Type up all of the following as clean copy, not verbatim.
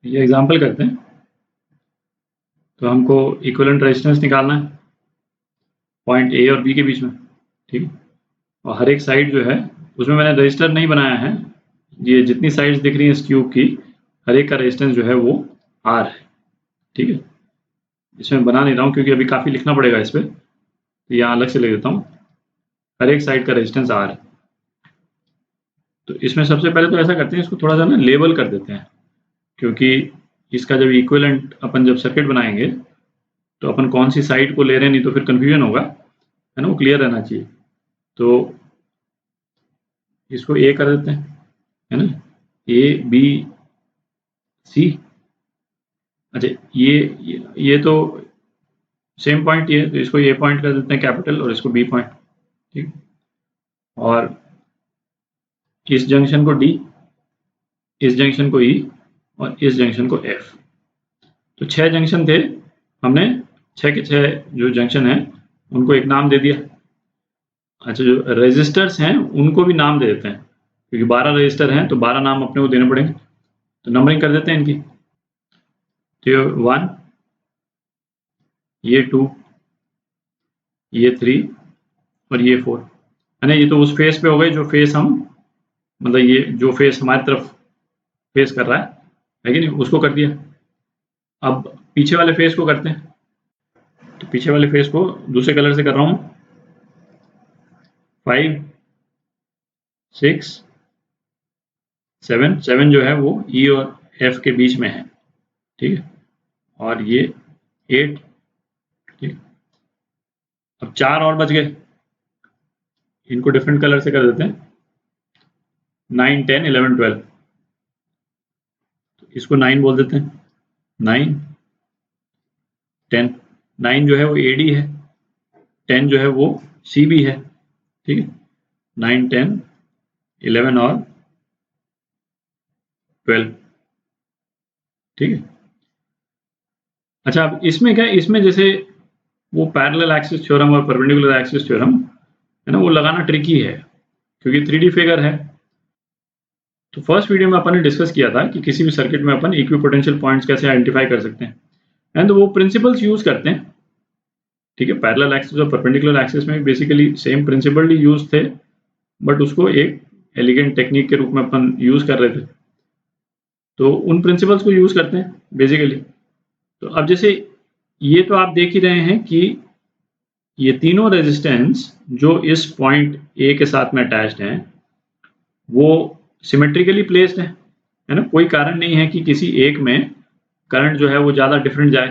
ये एग्जांपल करते हैं। तो हमको इक्विवेलेंट रेजिस्टेंस निकालना है पॉइंट ए और बी के बीच में, ठीक है। और हर एक साइड जो है उसमें मैंने रजिस्टर नहीं बनाया है, ये जितनी साइड्स दिख रही हैं इस क्यूब की हर एक का रेजिस्टेंस जो है वो R है, ठीक है। इसमें बना नहीं रहा हूँ क्योंकि अभी काफ़ी लिखना पड़ेगा इस पर, तो यहाँ अलग से लिख देता हूँ। हर एक साइड का रेजिस्टेंस R है। तो इसमें सबसे पहले तो ऐसा करते हैं, इसको थोड़ा सा ना लेबल कर देते हैं, क्योंकि इसका जब इक्विवेलेंट अपन जब सर्किट बनाएंगे तो अपन कौन सी साइड को ले रहे हैं, नहीं तो फिर कंफ्यूजन होगा, है ना, वो क्लियर रहना चाहिए। तो इसको ए कर देते हैं, है ना, ए बी सी। अच्छा ये तो सेम पॉइंट ये है, तो इसको ए पॉइंट कर देते हैं कैपिटल और इसको बी पॉइंट, ठीक। और इस जंक्शन को डी, इस जंक्शन को ई और इस जंक्शन को एफ। तो 6 जंक्शन थे, हमने 6 के 6 जो जंक्शन है उनको एक नाम दे दिया। अच्छा, जो रेजिस्टर्स हैं उनको भी नाम दे देते हैं, क्योंकि 12 रजिस्टर हैं तो 12 नाम अपने को देने पड़ेंगे। तो नंबरिंग कर देते हैं इनकी। तो ये 1, ये 2, ये 3 और ये 4, है ना। ये तो उस फेस पे हो गए जो फेस हम, मतलब ये जो फेस हमारी तरफ फेस कर रहा है कि नहीं, उसको कर दिया। अब पीछे वाले फेस को करते हैं। तो पीछे वाले फेस को दूसरे कलर से कर रहा हूँ। 5, 6, 7 जो है वो ई और एफ के बीच में है, ठीक है। और ये 8, ठीक। अब 4 और बच गए, इनको डिफरेंट कलर से कर देते हैं। 9, 10, 11, 12। तो इसको 9 बोल देते हैं, 9, 10। 9 जो है वो एडी है, 10 जो है वो सीबी है, ठीक है। 9, 10, 11 और 12, ठीक है। अच्छा, अब इसमें क्या, इसमें जैसे वो पैरेलल एक्सिस थ्योरम और परपेंडिकुलर एक्सिस थ्योरम है ना, वो लगाना ट्रिकी है क्योंकि 3D फिगर है। तो फर्स्ट वीडियो में अपन ने डिस्कस किया था कि किसी भी सर्किट में अपन इक्विपोटेंशियल पॉइंट्स कैसे आइडेंटिफाई कर सकते हैं, एंड तो वो प्रिंसिपल्स यूज करते हैं, ठीक है। पैरेलल एक्सिस और परपेंडिकुलर एक्सिस में बेसिकली सेम प्रिंसिपल ही यूज थे, बट उसको एक एलिगेंट टेक्निक के रूप में अपन यूज कर रहे थे। तो उन प्रिंसिपल्स को यूज करते हैं बेसिकली। तो अब जैसे ये तो आप देख ही रहे हैं कि ये तीनों रेजिस्टेंस जो इस पॉइंट ए के साथ में अटैच्ड हैं वो सिमेट्रिकली प्लेस्ड है ना। कोई कारण नहीं है कि किसी एक में करंट जो है वो ज़्यादा डिफरेंट जाए,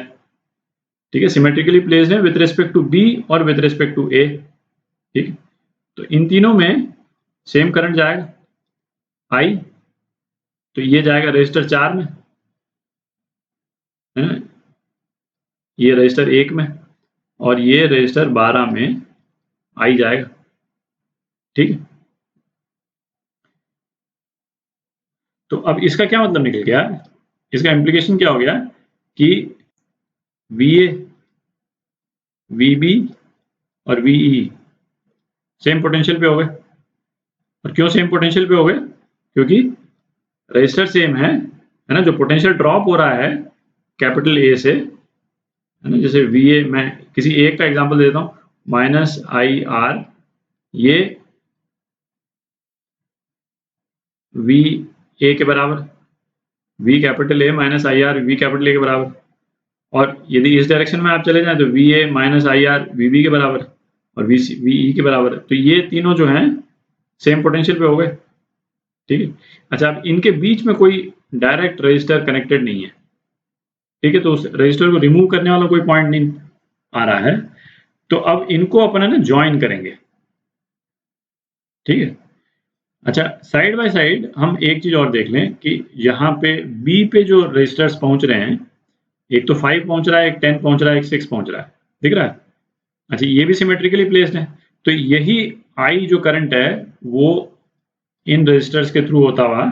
ठीक है। सिमेट्रिकली प्लेस्ड है विद रिस्पेक्ट टू बी और विद रिस्पेक्ट टू ए, ठीक है। तो इन तीनों में सेम करंट जाएगा आई, तो ये जाएगा रजिस्टर 4 में, है ना, ये रजिस्टर 1 में और ये रजिस्टर 12 में आई जाएगा, ठीक है। तो अब इसका क्या मतलब निकल गया, इसका इम्प्लीकेशन क्या हो गया कि VA, VB और VE सेम पोटेंशियल पे हो गए। और क्यों सेम पोटेंशियल पे हो गए, क्योंकि रजिस्टर सेम है ना। जो पोटेंशियल ड्रॉप हो रहा है कैपिटल ए से, है ना, जैसे VA, मैं किसी एक का एग्जांपल देता हूँ, -IR, ये VA के बराबर, V capital A minus IR V capital A के बराबर। और यदि इस डायरेक्शन में आप चले जाएं तो VA माइनस IR VB के बराबर और VE के बराबर। तो ये तीनों जो हैं सेम पोटेंशियल पे हो गए, ठीक है। अच्छा, अब इनके बीच में कोई डायरेक्ट रजिस्टर कनेक्टेड नहीं है, ठीक है। तो उस रजिस्टर को रिमूव करने वाला कोई पॉइंट नहीं आ रहा है। तो अब इनको अपन है ना ज्वाइन करेंगे, ठीक है। अच्छा, साइड बाय साइड हम एक चीज और देख लें कि यहाँ पे बी पे जो रजिस्टर्स पहुंच रहे हैं, एक तो 5 पहुंच रहा है, एक 10 पहुंच रहा है, एक 6 पहुंच रहा है, दिख रहा है। अच्छा, ये भी सिमेट्रिकली प्लेस्ड है। तो यही आई जो करंट है वो इन रजिस्टर्स के थ्रू होता हुआ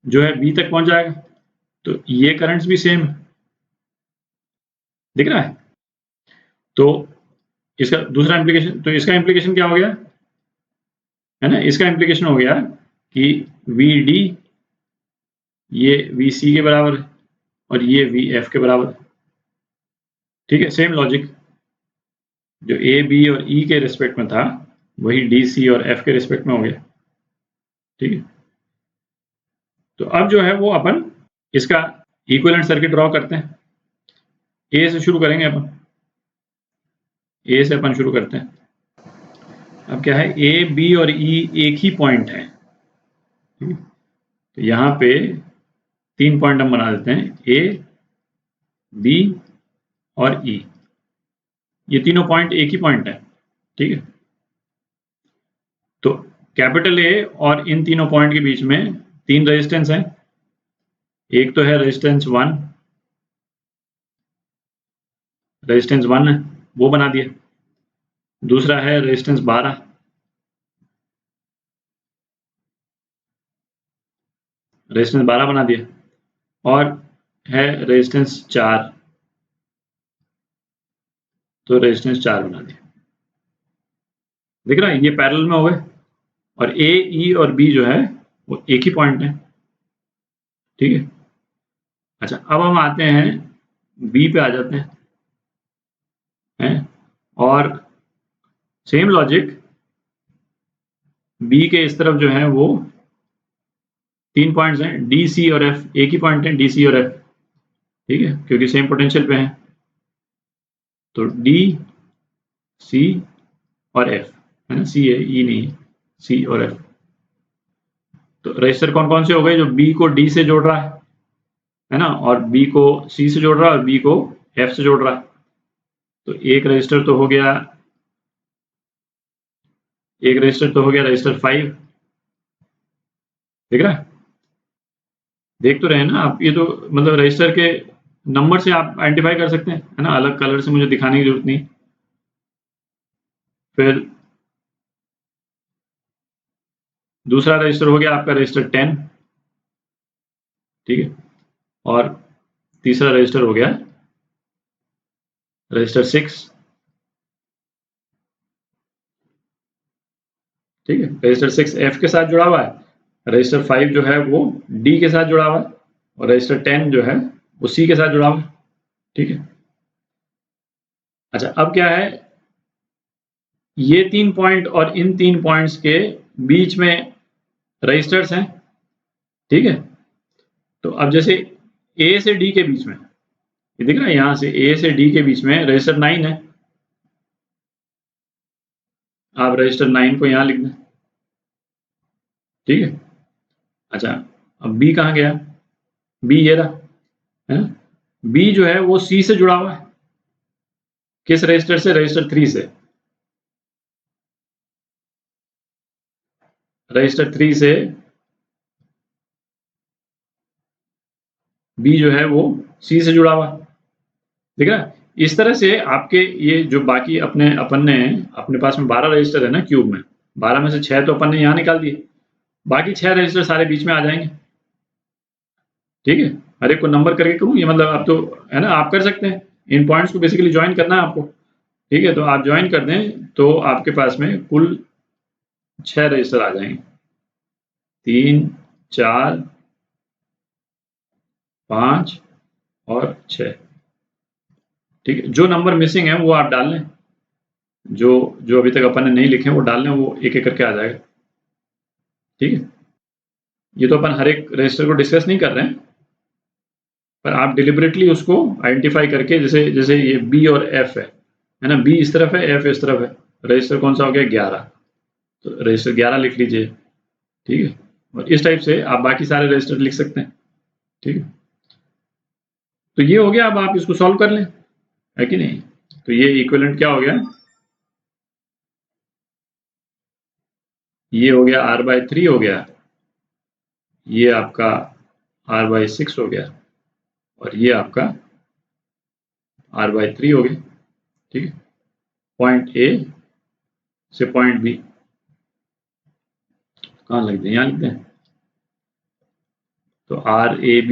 जो है बी तक पहुंच जाएगा। तो ये करंट्स भी सेम दिख रहा है। तो इसका दूसरा इम्प्लीकेशन, तो इसका इम्प्लीकेशन क्या हो गया, है ना, इसका इम्प्लीकेशन हो गया कि VD ये वी सी के बराबर है और ये वी एफ के बराबर है। ठीक है, सेम लॉजिक जो ए बी और ई के रिस्पेक्ट में था वही डी सी और एफ के रिस्पेक्ट में हो गया। ठीक है, तो अब जो है वो अपन इसका इक्विवेलेंट सर्किट ड्रॉ करते हैं। ए से शुरू करेंगे अपन, ए से अपन शुरू करते हैं। अब क्या है, ए बी और ई एक ही पॉइंट है। तो यहाँ पे 3 पॉइंट हम बना देते हैं, ए बी और ई। ये तीनों पॉइंट एक ही पॉइंट है। ठीक है, तो कैपिटल ए और इन तीनों पॉइंट के बीच में 3 रेजिस्टेंस हैं। एक तो है रेजिस्टेंस 1, रेजिस्टेंस 1 है वो बना दिया। दूसरा है रेजिस्टेंस 12, रेजिस्टेंस 12 बना दिया। और है रेजिस्टेंस 4, तो रेजिस्टेंस 4 बना दिया। दिख रहा है, ये पैरेलल में हो गए और ए ई और बी जो है वो एक ही पॉइंट है। ठीक है, अच्छा अब हम आते हैं बी पे आ जाते हैं और सेम लॉजिक बी के इस तरफ जो है वो 3 पॉइंट्स हैं, डी सी और एफ एक ही पॉइंट है, डी सी और एफ। ठीक है, क्योंकि सेम पोटेंशियल पे है, तो डी सी और एफ है ना, सी है ई नहीं, सी और एफ। तो रजिस्टर कौन कौन से हो गए, जो बी को डी से जोड़ रहा है ना, और बी को सी से जोड़ रहा है और बी को एफ से जोड़ रहा है। तो एक रजिस्टर तो हो गया, एक रजिस्टर तो हो गया रजिस्टर 5। दिख रहा है, देख तो रहे हैं ना आप, ये तो मतलब रजिस्टर के नंबर से आप आइडेंटिफाई कर सकते हैं, है ना, अलग कलर से मुझे दिखाने की जरूरत नहीं। फिर दूसरा रजिस्टर हो गया आपका रजिस्टर 10। ठीक है, और तीसरा रजिस्टर हो गया रजिस्टर 6। ठीक है, रजिस्टर 6 एफ के साथ जुड़ा हुआ है, रजिस्टर 5 जो है वो डी के साथ जुड़ा हुआ है और रजिस्टर 10 जो है वो सी के साथ जुड़ा हुआ है। ठीक है, अच्छा अब क्या है, ये 3 पॉइंट और इन 3 पॉइंट्स के बीच में रजिस्टर्स हैं। ठीक है, तो अब जैसे ए से डी के बीच में, ये दिख रहा है, यहां से ए से डी के बीच में रजिस्टर 9 है। आप रजिस्टर 9 को यहां लिख दें। ठीक है, अच्छा अब बी कहाँ गया, बी ये रहा है ना, बी जो है वो सी से जुड़ा हुआ है। किस रजिस्टर से, रजिस्टर 3 से। रजिस्टर 3 से बी जो है वो सी से जुड़ा हुआ है। ठीक है, इस तरह से आपके ये जो बाकी अपन ने अपने पास में 12 रजिस्टर है ना क्यूब में, 12 में से 6 तो अपन ने यहाँ निकाल दिए, बाकी 6 रजिस्टर सारे बीच में आ जाएंगे। ठीक है, हर एक को नंबर करके करूँ, ये मतलब आप तो है ना, आप कर सकते हैं, इन पॉइंट्स को बेसिकली ज्वाइन करना है आपको। ठीक है, तो आप ज्वाइन कर दें तो आपके पास में कुल 6 रजिस्टर आ जाएंगे, 3 4 5 और 6। ठीक है, जो नंबर मिसिंग है वो आप डाल लें, जो जो अभी तक अपन ने नहीं लिखे हैं वो डाल लें, वो एक एक करके आ जाएगा। ठीक है, ये तो अपन हर एक रजिस्टर को डिस्कस नहीं कर रहे हैं, पर आप डिलिबरेटली उसको आइडेंटिफाई करके, जैसे जैसे ये बी और एफ है ना, बी इस तरफ है एफ इस तरफ है, रजिस्टर कौन सा हो गया 11, तो रजिस्टर 11 लिख लीजिए। ठीक है, और इस टाइप से आप बाकी सारे रजिस्टर लिख सकते हैं। ठीक है, तो ये हो गया, अब आप इसको सॉल्व कर लें, है कि नहीं। तो ये इक्विवेलेंट क्या हो गया, ये हो गया R/3 हो गया, ये आपका R/6 हो गया और ये आपका R/3 हो गया। ठीक है, पॉइंट ए से पॉइंट बी कहाँ लिखते हैं, यहाँ लिखते हैं, तो RAB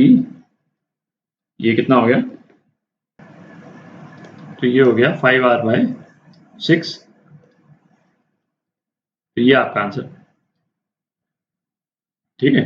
ये कितना हो गया, तो ये हो गया 5R/6। तो ये आपका आंसर। ठीक है।